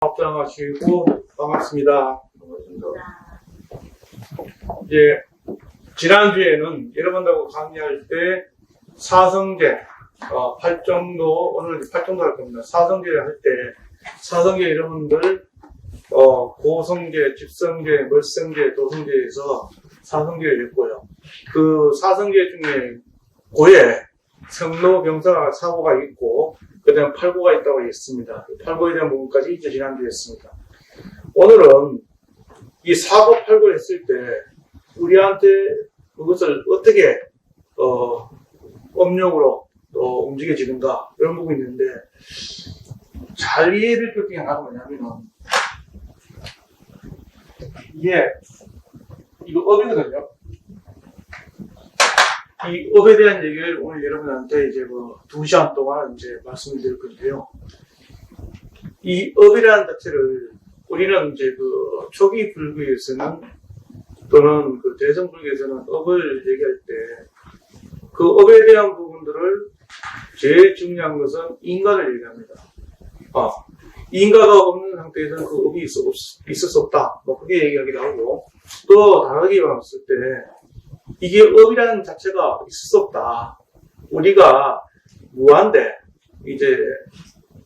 합장하시고 반갑습니다. 이제 지난주에는 여러분들하고 강의할 때 사성계, 팔정도, 오늘 팔정도 할 겁니다. 사성계를 할 때 사성계 여러분들 고성계, 집성계, 멀성계, 도성계에서 사성계를 했고요. 그 사성계 중에 고에 성노병사 사고가 있고 그 다음에 팔고가 있다고 했습니다. 팔고에 대한 부분까지 이제 지난주에 했습니다. 오늘은 이 사고 팔고를 했을 때 우리한테 그것을 어떻게 업력으로 또 움직여지는가 이런 부분이 있는데 잘 이해될 것 중에 하나가 뭐냐면은 이거 업이거든요. 이 업에 대한 얘기를 오늘 여러분한테 이제 2시간 동안 이제 말씀을 드릴 건데요. 이 업이라는 자체를 우리는 이제 초기 불교에서는 또는 대성 불교에서는 업을 얘기할 때 그 업에 대한 부분들을 제일 중요한 것은 인가를 얘기합니다. 인가가 없는 상태에서는 그 업이 있을 수 없다. 그렇게 얘기하기도 하고 또 다르게 봤을 때 이게 업이라는 자체가 있을 수 없다. 우리가 무한데, 이제,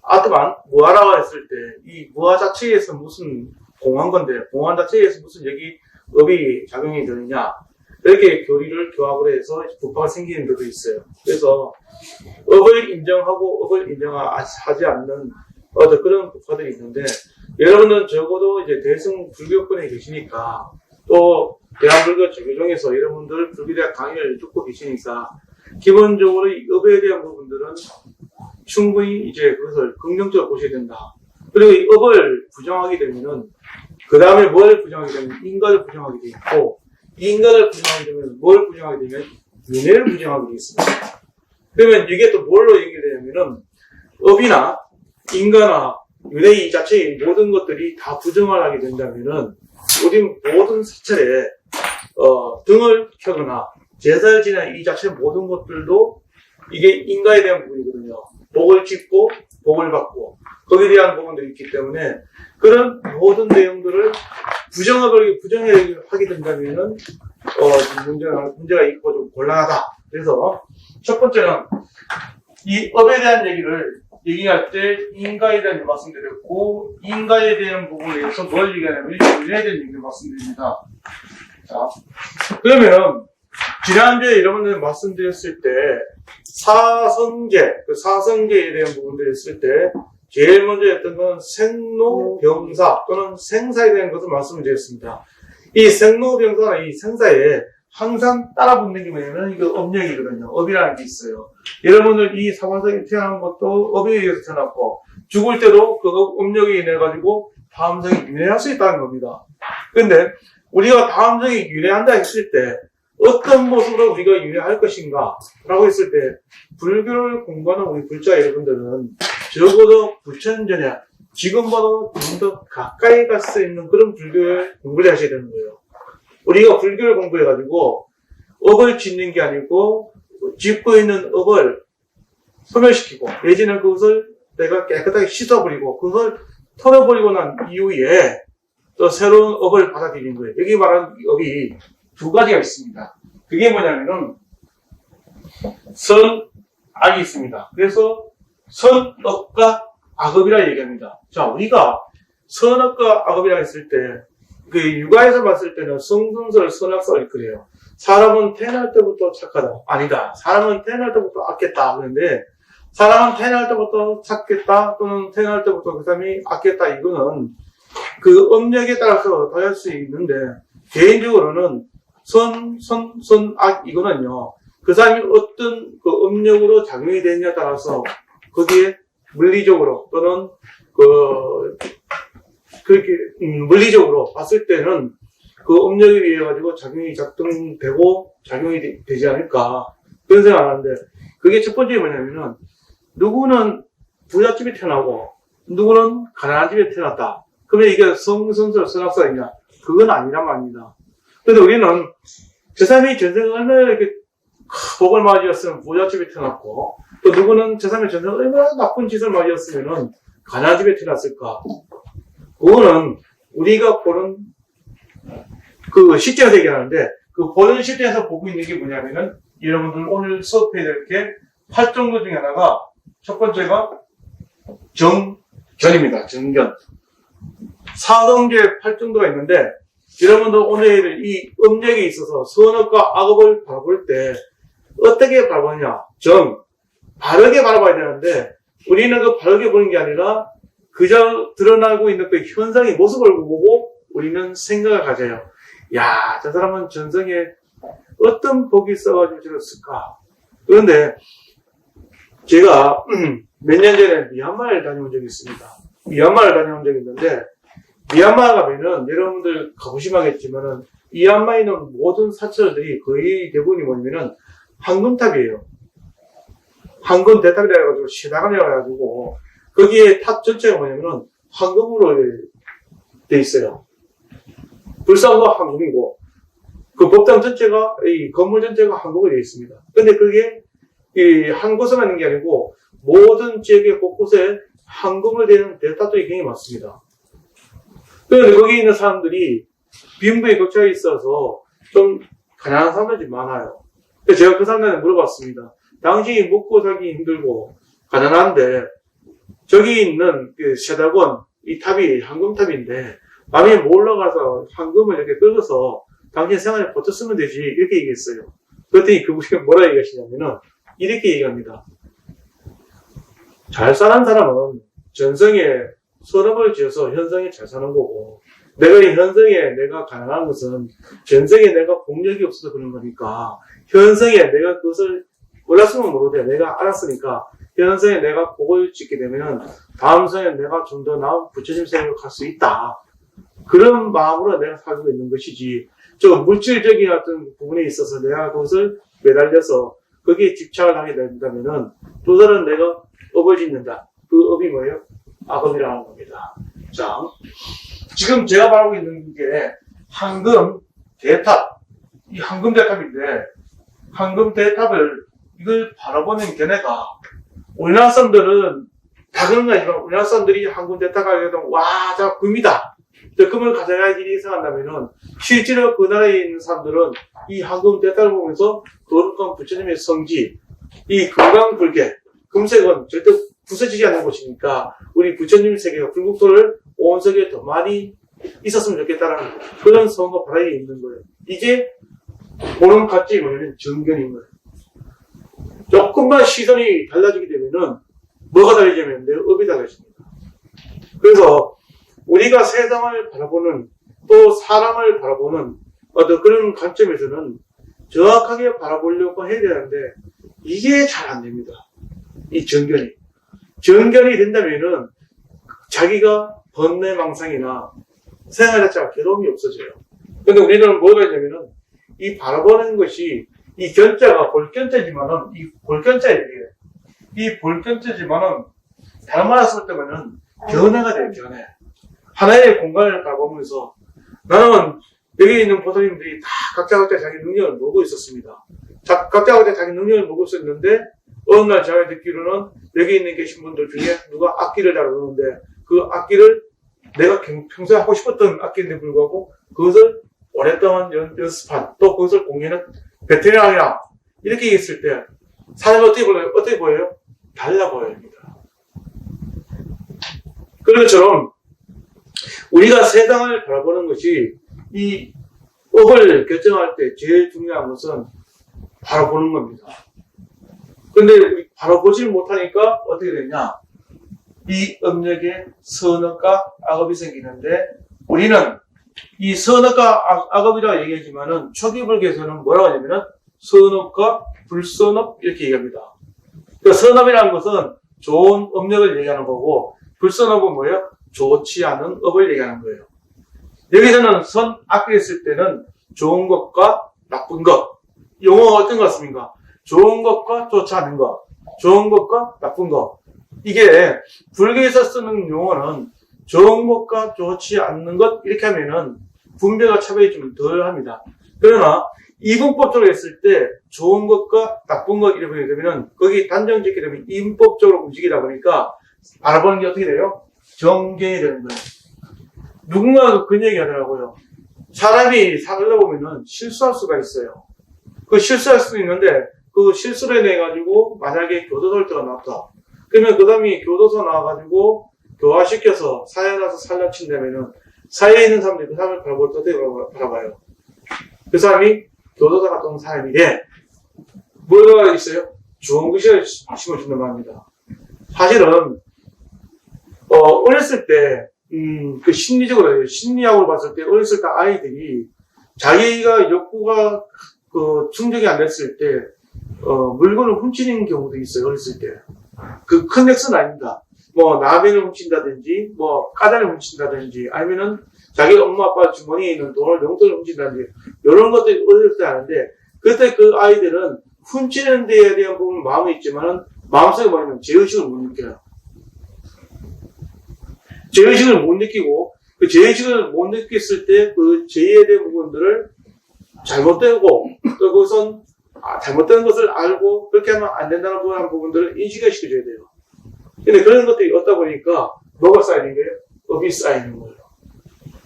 아트만, 무하라고 했을 때, 이 무하 자체에서 무슨 공한 건데, 공한 자체에서 무슨 여기 업이 작용이 되느냐. 이렇게 교합을 해서 부파가 생기는 것도 있어요. 그래서, 업을 인정하고 업을 인정하지 않는 그런 부파들이 있는데, 여러분은 적어도 이제 대승 불교권에 계시니까, 또, 대한불교 조교종에서 여러분들 불교대학 강의를 듣고 계시니까 기본적으로 이 업에 대한 부분들은 충분히 이제 그것을 긍정적으로 보셔야 된다. 그리고 이 업을 부정하게 되면은 그 다음에 뭘 부정하게 되면 인간을 부정하게 돼 있고 이 인간을 부정하게 되면 뭘 부정하게 되면 윤회를 부정하게 돼 있습니다. 그러면 이게 또 뭘로 연결되냐면은 업이나 인간이나 윤회 이 자체의 모든 것들이 다 부정을 하게 된다면은 우리 모든 사찰에 등을 켜거나 제사를 지내는 이 자체의 모든 것들도 이게 인가에 대한 부분이거든요. 복을 짓고 복을 받고 거기에 대한 부분들이 있기 때문에 그런 모든 내용들을 부정하게 된다면은 문제가 있고 좀 곤란하다. 그래서 첫 번째는 이 업에 대한 얘기를 얘기할 때 인가에 대한 말씀드렸고 인가에 대한 부분에서 뭘 얘기하냐면 윤회에 대한 얘기를 말씀드립니다. 자, 그러면 지난주에 여러분들 말씀드렸을 때 사성계, 사성계에 대한 부분들을 했을 때 제일 먼저 했던 건 생로병사 또는 생사에 대한 것을 말씀을 드렸습니다. 이 생로병사나 이 생사에 항상 따라붙는 게 뭐냐면 이거 업력이거든요. 업이라는 게 있어요. 여러분들 이 사관성에 태어난 것도 업에 의해서 태어났고 죽을 때도 그 업력이 인해 가지고 다음 생에 윤회할 수 있다는 겁니다. 근데 우리가 다음 생에 윤회한다 했을 때 어떤 모습으로 우리가 윤회할 것인가 라고 했을 때 불교를 공부하는 우리 불자 여러분들은 적어도 부천전에 지금보다 좀 더 가까이 갈 수 있는 그런 불교를 공부를 하셔야 되는 거예요. 우리가 불교를 공부해가지고 업을 짓는 게 아니고 짓고 있는 업을 소멸시키고 예전에 그것을 내가 깨끗하게 씻어버리고 그것을 털어버리고 난 이후에 또 새로운 업을 받아들이는 거예요. 여기 말하는 업이 두 가지가 있습니다. 그게 뭐냐면은 선악이 있습니다. 그래서 선업과 악업이라 얘기합니다. 자, 우리가 선업과 악업이라 했을 때 그 육아에서 봤을 때는 성선설, 선악설 그래요. 사람은 태어날 때부터 착하다. 아니다. 사람은 태어날 때부터 악했다. 그런데 사람은 태어날 때부터 착했다. 또는 태어날 때부터 그 사람이 악했다. 이거는 그 업력에 따라서 다를 수 있는데 개인적으로는 선악 이거는요. 그 사람이 어떤 그 업력으로 작용이 되느냐에 따라서 거기에 물리적으로 또는 그렇게 물리적으로 봤을 때는 그 업력에 의해 가지고 작동되고 작용이 되지 않을까 그런 생각을 하는데 그게 첫 번째 뭐냐면은 누구는 부잣집에 태어나고 누구는 가난한 집에 태어났다. 그러면 이게 성선설 선악설이냐? 그건 아니란 말입니다. 그런데 우리는 저 사람이 전생에 얼마나 이렇게 복을 맞이했으면 부잣집에 태어났고 또 누구는 저 사람이 전생에 얼마나 나쁜 짓을 맞이했으면은 가난한 집에 태어났을까? 그거는 우리가 보는 그 시점에서 얘기하는데, 그 보는 시점에서 보고 있는 게 뭐냐면은, 여러분들 오늘 수업해야 될 게 8정도 중에 하나가, 첫 번째가 정견입니다. 정견. 사성제 8정도가 있는데, 여러분들 오늘 이 음력에 있어서 선업과 악업을 바라볼 때, 어떻게 바라보냐? 바르게 바라봐야 되는데, 우리는 그 바르게 보는 게 아니라, 그저 드러나고 있는 그 현상의 모습을 보고 우리는 생각을 가져요. 야, 저 사람은 전생에 어떤 복이 있어가지고 저랬을까? 그런데 제가 몇 년 전에 미얀마를 다녀온 적이 있습니다. 미얀마를 다녀온 적이 있는데, 미얀마 가면은 여러분들 가보시면 알겠지만은 미얀마에 있는 모든 사찰들이 거의 대부분이 뭐냐면은 황금탑이에요. 황금 대탑이라 해가지고 시다감이라 해가지고 거기에 탑 전체가 뭐냐면은 황금으로 돼 있어요. 불상도 황금이고, 그 법당 전체가, 이 건물 전체가 황금으로 되어 있습니다. 근데 그게, 한 곳에만 있는 게 아니고, 모든 지역의 곳곳에 황금으로 되는 대탑들이 굉장히 많습니다. 그런데 거기 있는 사람들이 빈부에 격차가 있어서 좀 가난한 사람들이 많아요. 그래서 제가 그 사람들한테 물어봤습니다. 당신이 먹고 살기 힘들고, 가난한데, 저기 있는 그 셰다곤, 이 탑이 황금탑인데, 밤에 올라가서 황금을 이렇게 끌어서 당신 생활에 버텼으면 되지, 이렇게 얘기했어요. 그랬더니 그분이 뭐라 얘기하시냐면은, 이렇게 얘기합니다. 잘 사는 사람은 전생에 선업을 지어서 현생에 잘 사는 거고, 내가 이 현생에 내가 가난한 것은 전생에 내가 공력이 없어서 그런 거니까, 현생에 내가 그것을 몰랐으면 모르되 내가 알았으니까, 현생에 내가 복을 짓게 되면 다음 생에 내가 좀 더 나은 부처님 생으로 갈 수 있다. 그런 마음으로 내가 살고 있는 것이지, 저 물질적인 어떤 부분에 있어서 내가 그것을 매달려서 거기에 집착을 하게 된다면은 또 다른 내가 업을 짓는다. 그 업이 뭐예요? 악업이라는 겁니다. 자, 지금 제가 말하고 있는 게 황금 대탑. 이 황금 대탑인데, 황금 대탑을 이걸 바라보는 견해가, 우리나라 사람들은 다 그런 거 아니지만 우리나라 사람들이 황금 대탑 가게 되면 와, 저 금이다. 저 금을 가져가야지 일이 생각한다면은, 실제로 그 나라에 있는 사람들은 이 황금 대탑을 보면서 거룩한 부처님의 성지, 이 금강불개, 금색은 절대 부서지지 않는 곳이니까 우리 부처님 세계가 불국토를 온 세계에 더 많이 있었으면 좋겠다라는 그런 소원과 바람이 있는 거예요. 이게 보는 가치 뭐냐면 정견인 거예요. 조금만 시선이 달라지게 되면은 뭐가 달라지냐면 내 업이 달라집니다. 그래서 우리가 세상을 바라보는, 또 사람을 바라보는 어떤 그런 관점에서는 정확하게 바라보려고 해야 되는데 이게 잘 안 됩니다. 이 정견이 된다면은 자기가 번뇌망상이나 생활 자체가 괴로움이 없어져요. 근데 우리는 뭐가 있냐면은 이 바라보는 것이, 이 견자가 볼견자지만은, 이 볼견자예요. 이 볼견자지만은 다른 말로 쓸 때면은 견해가 돼요. 견해. 하나의 공간을 바라보면서 나는 여기 있는 보살님들이 다 각자 자기 능력을 모으고 있었습니다. 각자 자기 능력을 모으고 있었는데 어느 날 제가 듣기로는 여기 있는 계신 분들 중에 누가 악기를 다루는데 그 악기를 내가 평소에 하고 싶었던 악기인데 불구하고 그것을 오랫동안 연습한, 또 그것을 공연한 베테랑이라 이렇게 얘기했을 때 사람이 어떻게 보여요? 달라 보여집니다. 그런 것처럼 우리가 세상을 바라보는 것이 이 업을 결정할 때 제일 중요한 것은 바라보는 겁니다. 근데 바라보질 못하니까 어떻게 되냐? 이 업력에 선업과 악업이 생기는데, 우리는 이 선업과 악업이라고 얘기하지만은 초기불교에서는 뭐라고 하냐면은 선업과 불선업 이렇게 얘기합니다. 그 선업이라는 것은 좋은 업력을 얘기하는 거고, 불선업은 뭐예요? 좋지 않은 업을 얘기하는 거예요. 여기서는 악을 했을 때는 좋은 것과 나쁜 것, 용어가 어떤 것 같습니까? 좋은 것과 좋지 않은 것, 좋은 것과 나쁜 것. 이게 불교에서 쓰는 용어는 좋은 것과 좋지 않는 것 이렇게 하면은 분별과 차별이 좀 덜 합니다. 그러나 이분법적으로 했을 때 좋은 것과 나쁜 것 이렇게 보게 되면은 거기 단정 짓게 되면 이분법적으로 움직이다 보니까 바라보는 게 어떻게 돼요? 정견이 되는 거예요. 누군가가 그런 얘기 하더라고요. 사람이 살다 보면은 실수할 수가 있어요. 그 실수할 수도 있는데, 그 실수를 해가지고, 만약에 교도소를 들어놨다. 그러면 그 사람이 교도소 나와가지고, 교화시켜서 사회 나서 살려친다면은, 사회에 있는 사람들이 그 사람을 바라볼 때 어떻게 바라봐요? 그 사람이 교도소 갔다 온 사람이래. 뭐가 있어요? 좋은 것을 심어준단 말입니다. 사실은, 어렸을 때, 그 심리적으로, 심리학으로 봤을 때, 어렸을 때 아이들이 자기가 욕구가 충족이 안 됐을 때, 물건을 훔치는 경우도 있어요, 어렸을 때. 그 큰 액수는 아닙니다. 뭐, 라면을 훔친다든지, 뭐, 과자를 훔친다든지, 아니면은 자기 엄마 아빠 주머니에 있는 돈을, 용돈을 훔친다든지, 이런 것들이 어렸을 때 하는데, 그때 그 아이들은 훔치는 데에 대한 부분은 마음이 있지만은, 마음속에 뭐냐면 죄의식을 못 느껴요. 죄의식을 못 느끼고, 그 죄의식을 못 느꼈을 때 그 죄에 대한 부분들을 잘못되고, 또 그것은 잘못된 것을 알고, 그렇게 하면 안 된다는 부분들을 인식을 시켜줘야 돼요. 근데 그런 것들이 없다 보니까, 뭐가 쌓이는 거예요? 업이 쌓이는 거예요.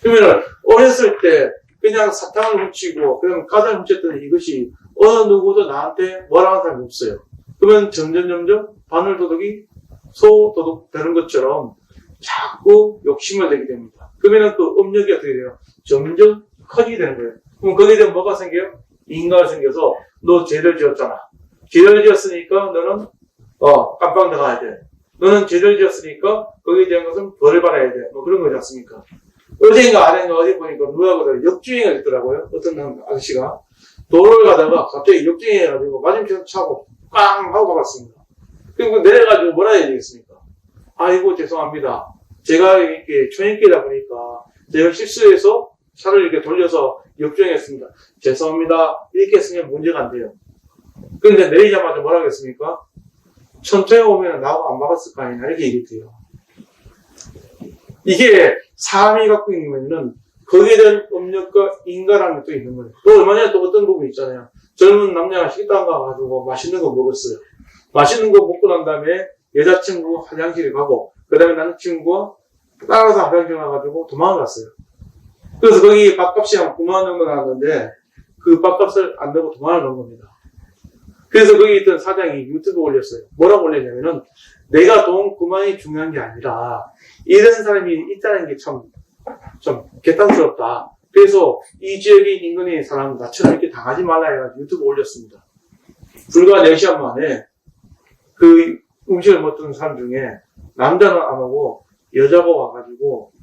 그러면은, 어렸을 때, 그냥 사탕을 훔치고, 그냥 과자를 훔쳤더니 이것이 어느 누구도 나한테 뭐라 하는 사람이 없어요. 그러면 점점 바늘도둑이 소도둑 되는 것처럼 자꾸 욕심을 내게 됩니다. 그러면은 그 업력이 어떻게 돼요? 점점 커지게 되는 거예요. 그럼 거기에 대한 뭐가 생겨요? 인과가 생겨서 너 죄를 지었잖아. 죄를 지었으니까 너는 깜빵 들어가야 돼. 너는 죄를 지었으니까 거기에 대한 것은 벌을 받아야 돼. 뭐 그런 거지 않습니까? 어제인가 아래인가 어디 보니까 누가 그래 역주행을 했더라고요. 어떤 아저씨가 도로를 가다가 갑자기 역주행해가지고 맞은편 차고 꽝 하고 가봤습니다. 그리고 내려가지고 뭐라 해야 되겠습니까? 아이고 죄송합니다. 제가 이렇게 초행길이다 보니까 제가 실수해서 차를 이렇게 돌려서 역주행했습니다. 죄송합니다. 이렇게 했으면 문제가 안 돼요. 그런데 내리자마자 뭐라 하겠습니까? 천천히 오면 나하고 안 막았을 거 아니냐 이렇게 얘기해요. 이게 사람이 갖고 있는 거는 거기에 대한 업력과 인과라는 것도 있는 거예요. 또 얼마 전에 또 어떤 부분이 있잖아요. 젊은 남녀가 식당 가가지고 맛있는 거 먹었어요. 맛있는 거 먹고 난 다음에 여자친구 화장실에 가고 그 다음에 남자친구가 따라서 화장실 가가지고 도망을 갔어요. 그래서 거기 밥값이 한 9만 원 정도 나왔는데 그 밥값을 안 내고 도망을 간 겁니다. 그래서 거기 있던 사장이 유튜브 올렸어요. 뭐라고 올렸냐면은 내가 돈 9만 원이 중요한 게 아니라 이런 사람이 있다는 게 좀 개탄스럽다. 그래서 이 지역의 인근의 사람 나처럼 이렇게 당하지 말라 해가지고 유튜브 올렸습니다. 불과 4시간 만에 그 음식을 먹던 사람 중에 남자는 안 오고 여자가 와가지고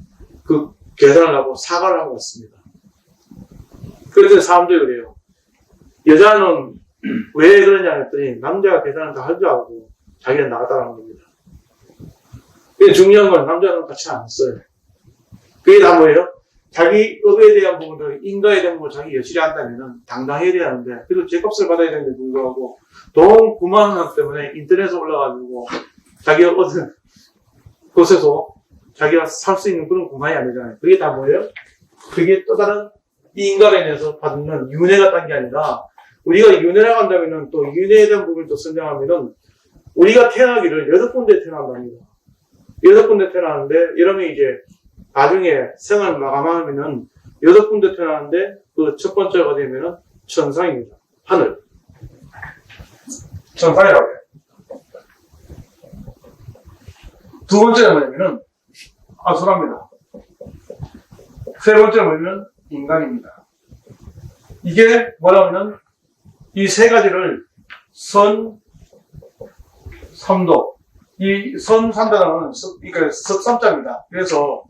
그 계산을 하고 사과를 하고 왔습니다. 그래서 사람들이 그래요. 여자는 왜 그러냐 했더니 남자가 계산을 다 할 줄 알고 자기는 나갔다는 겁니다. 근데 중요한 건 남자는 같이 안 했어요. 그게 다 뭐예요? 자기 업에 대한 부분들, 인과에 대한 부분을 자기 여실히 한다면은 당당해야 되는데, 그래도 제값을 받아야 되는데 불구하고, 돈 9만 원 때문에 인터넷에 올라가지고, 자기가 어떤 곳에서 자기가 살 수 있는 그런 9만이 안 되잖아요. 그게 다 뭐예요? 그게 또 다른 이 인간에 대해서 받는 윤회가 딴 게 아니라, 우리가 윤회라고 한다면은 또 윤회에 대한 부분을 또 설명하면은, 우리가 태어나기를 6군데 태어난답니다. 6군데 태어나는데, 여러분이 이제, 나중에 생을 마감하면은 6군데 태어나는데 그 첫 번째가 되면은 천상입니다. 하늘. 천상이라고 해요. 두 번째가 뭐냐면은 아수라입니다. 세 번째가 뭐냐면 인간입니다. 이게 뭐냐면은 이 세 가지를 선, 삼도. 이 선, 삼도라는 그러니까 석삼자입니다. 그래서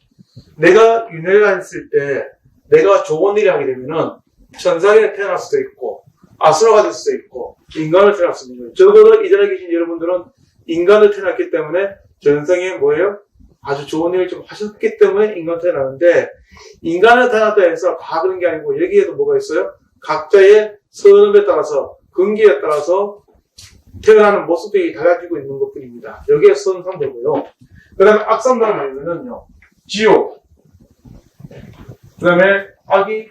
내가 윤회를 했을 때 내가 좋은 일을 하게 되면은 천상에 태어날 수도 있고 아수라가 될 수도 있고 인간을 태어날 수도 있는 거예요. 적어도 이 자리에 계신 여러분들은 인간을 태어났기 때문에 전생에 뭐예요? 아주 좋은 일을 좀 하셨기 때문에 인간을 태어나는데 인간을 태어났다 해서 다 그런 게 아니고 여기에도 뭐가 있어요? 각자의 선업에 따라서 근기에 따라서 태어나는 모습들이 달라지고 있는 것 뿐입니다. 여기에 선삼되고요. 그 다음에 악삼도는 뭐냐면요. 지옥, 그 다음에 악이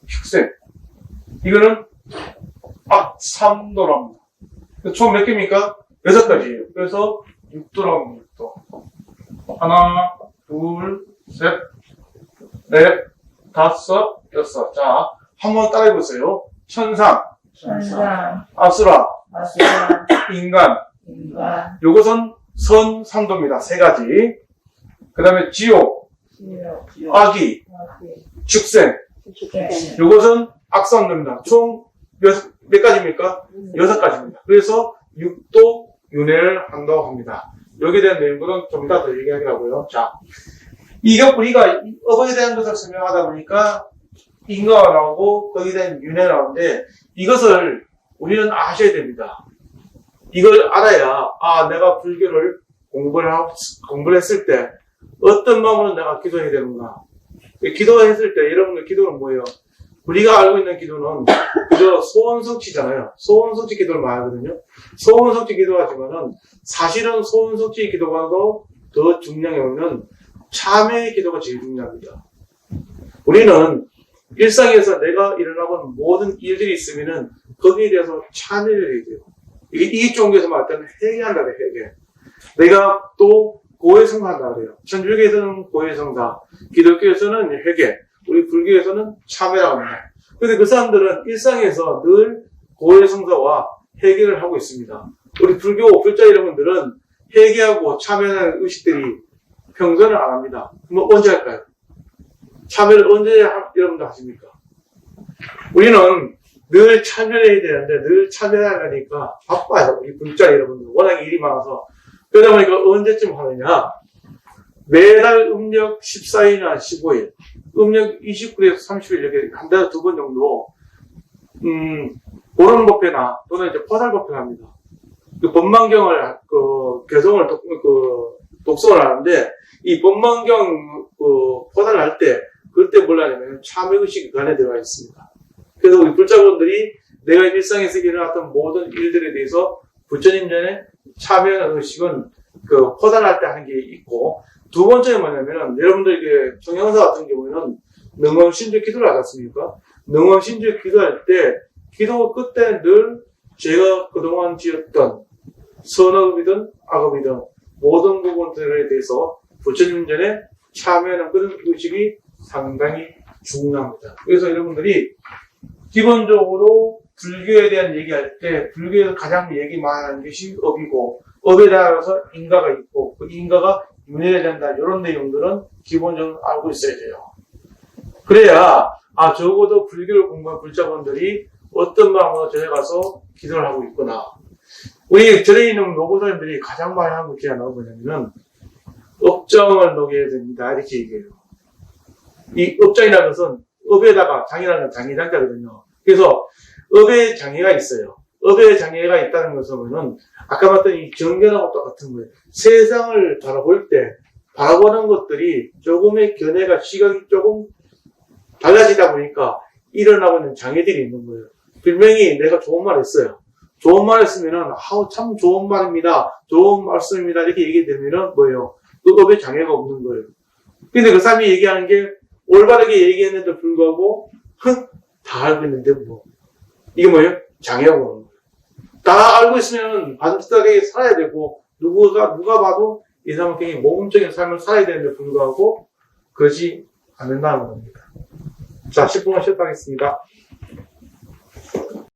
흉색, 이거는 악삼도랍니다. 총 몇 개입니까? 6가지예요. 그래서 6도라고 합니다. 6도. 하나, 둘, 셋, 넷, 다섯, 여섯. 자, 한번 따라해보세요. 천상, 천상, 아수라, 아수라, 인간. 인간, 요것은 선, 삼도입니다. 세 가지. 그 다음에 지옥, 지옥, 악이, 악이, 축생. 축생, 요것은 악선도입니다. 총 몇 가지입니까? 6가지입니다. 그래서 육도 윤회를 한다고 합니다. 여기에 대한 내용들은 좀 이따 더 얘기하기라고요. 자, 이게 우리가 업에 대한 것을 설명하다 보니까 인과가 나오고 거기에 대한 윤회가 나오는데 이것을 우리는 아셔야 됩니다. 이걸 알아야 내가 불교를 공부를 했을 때 어떤 마음으로 내가 기도해야 되는가. 기도했을 때 여러분들 기도는 뭐예요? 우리가 알고 있는 기도는 그저 소원성취잖아요. 소원성취 기도를 말하거든요. 소원성취 기도하지만은 사실은 소원성취 기도보다도 더 중요한 게 뭐냐면 참회의 기도가 제일 중요합니다. 우리는 일상에서 내가 일어나고 있는 모든 일들이 있으면은 거기에 대해서 참회를 해야 돼요. 이게 이 종교에서 말할 때는 회개한다 그래요, 회개. 내가 또 고해성사한다 그래요. 천주교에서는 고해성사, 기독교에서는 회개, 우리 불교에서는 참회라고 합니다. 그런데 그 사람들은 일상에서 늘 고해성사와 회개를 하고 있습니다. 우리 불교 불자 여러분들은 회개하고 참회하는 의식들이 평소에는 안 합니다. 그럼 언제 할까요? 참회를 언제 여러분들 하십니까? 우리는 늘 참회를 해야 되는데 늘 참회를 하려니까 바빠요. 우리 불자 여러분들 워낙 일이 많아서. 그러다 보니까 언제쯤 하느냐? 매달 음력 14일이나 15일, 음력 29일에서 30일 이렇게 한 달에 2번 정도 보름법회나 또는 이제 포살법회를 합니다. 그 법망경을 개성을 독서를 하는데 이 법망경 포살을 할 때 그때 뭘 하냐면 참회의식이 그 안에 들어가 있습니다. 그래서 우리 불자분들이 내가 일상에서 일어났던 모든 일들에 대해서 부처님 전에 참회하는 의식은 그 포살할 때 하는 게 있고, 두 번째는 뭐냐면은 여러분들 이게 정형사 같은 경우에는 능엄신주 기도를 하지 않습니까? 능엄신주 기도할 때 기도 끝에 늘 제가 그동안 지었던 선업이든 악업이든 모든 부분들에 대해서 부처님 전에 참여하는 그런 의식이 상당히 중요합니다. 그래서 여러분들이 기본적으로 불교에 대한 얘기할 때 불교에서 가장 얘기 많이 하는 것이 업이고, 업에 따라서 인가가 있고 그 인가가 윤회해야 된다. 이런 내용들은 기본적으로 알고 있어야 돼요. 그래야 적어도 불교를 공부한 불자분들이 어떤 마음으로 절에 가서 기도를 하고 있구나. 우리 절에 있는 노고사님들이 가장 많이 하는 게 하나가 뭐냐면은 업정을 녹여야 됩니다. 이렇게 얘기해요. 이 업정이라는 것은 업에다가 장이라는 건 장애장자거든요. 그래서 업에 장애가 있어요. 업에 장애가 있다는 것은 아까 봤던 이 정견하고 똑같은 거예요. 세상을 바라볼 때 바라보는 것들이 조금의 견해가 시각이 조금 달라지다 보니까 일어나고 있는 장애들이 있는 거예요. 분명히 내가 좋은 말 했어요. 좋은 말 했으면은 참 좋은 말입니다. 좋은 말씀입니다. 이렇게 얘기되면은 뭐예요? 그 업에 장애가 없는 거예요. 근데 그 사람이 얘기하는 게 올바르게 얘기했는데도 불구하고 다 알고 있는데 뭐 이게 뭐예요? 장애가 오는 거예요. 다 알고 있으면 반듯하게 살아야 되고 누가 봐도 이 사람은 굉장히 모범적인 삶을 살아야 되는데 불구하고 그러지 않는다는 겁니다. 자, 10분간 쉬었다 하겠습니다.